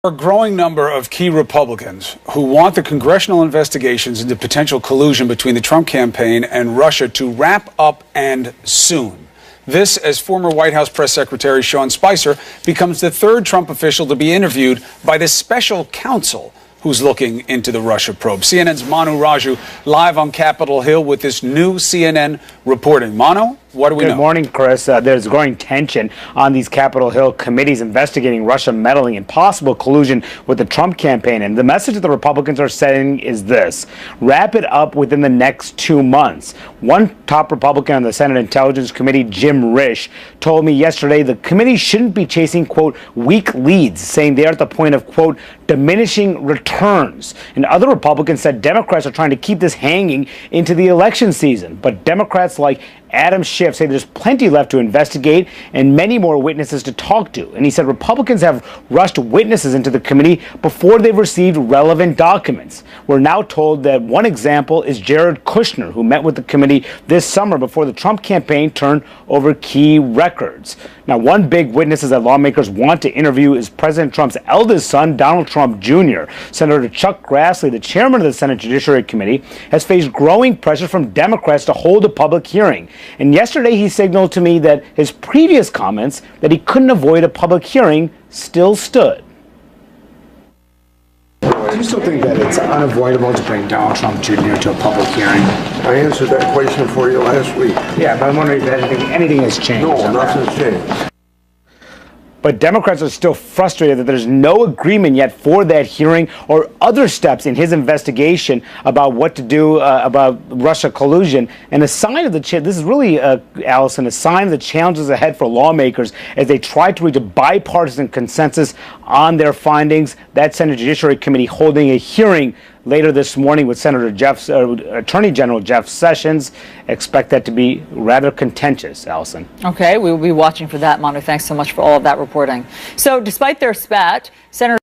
A growing number of key Republicans who want the congressional investigations into potential collusion between the Trump campaign and Russia to wrap up and soon. This as former White House Press Secretary Sean Spicer becomes the third Trump official to be interviewed by the special counsel who's looking into the Russia probe. CNN's Manu Raju live on Capitol Hill with this new CNN reporting. Manu, what do we know? Good morning, Chris. There's growing tension on these Capitol Hill committees investigating Russia meddling and possible collusion with the Trump campaign. And the message that the Republicans are saying is this: wrap it up within the next 2 months. One top Republican on the Senate Intelligence Committee, Jim Risch, told me yesterday the committee shouldn't be chasing, quote, weak leads, saying they're at the point of, quote, diminishing returns. And other Republicans said Democrats are trying to keep this hanging into the election season. But Democrats like Adam Schiff say there's plenty left to investigate and many more witnesses to talk to. And he said Republicans have rushed witnesses into the committee before they've received relevant documents. We're now told that one example is Jared Kushner, who met with the committee this summer before the Trump campaign turned over key records. Now, one big witness that lawmakers want to interview is President Trump's eldest son, Donald Trump Jr. Senator Chuck Grassley, the chairman of the Senate Judiciary Committee, has faced growing pressure from Democrats to hold a public hearing. And yesterday he signaled to me that his previous comments that he couldn't avoid a public hearing still stood. Do you still think that it's unavoidable to bring Donald Trump Jr. to a public hearing? I answered that question for you last week. Yeah, but I'm wondering if anything has changed. No, nothing's changed. But Democrats are still frustrated that there's no agreement yet for that hearing or other steps in his investigation about what to do about Russia collusion. And a sign of this is really, Allison, a sign of the challenges ahead for lawmakers as they try to reach a bipartisan consensus on their findings. That Senate Judiciary Committee holding a hearing later this morning with Attorney General Jeff Sessions. Expect that to be rather contentious, Allison. Okay, we will be watching for that, Manu. Thanks so much for all of that reporting. So despite their spat, Senator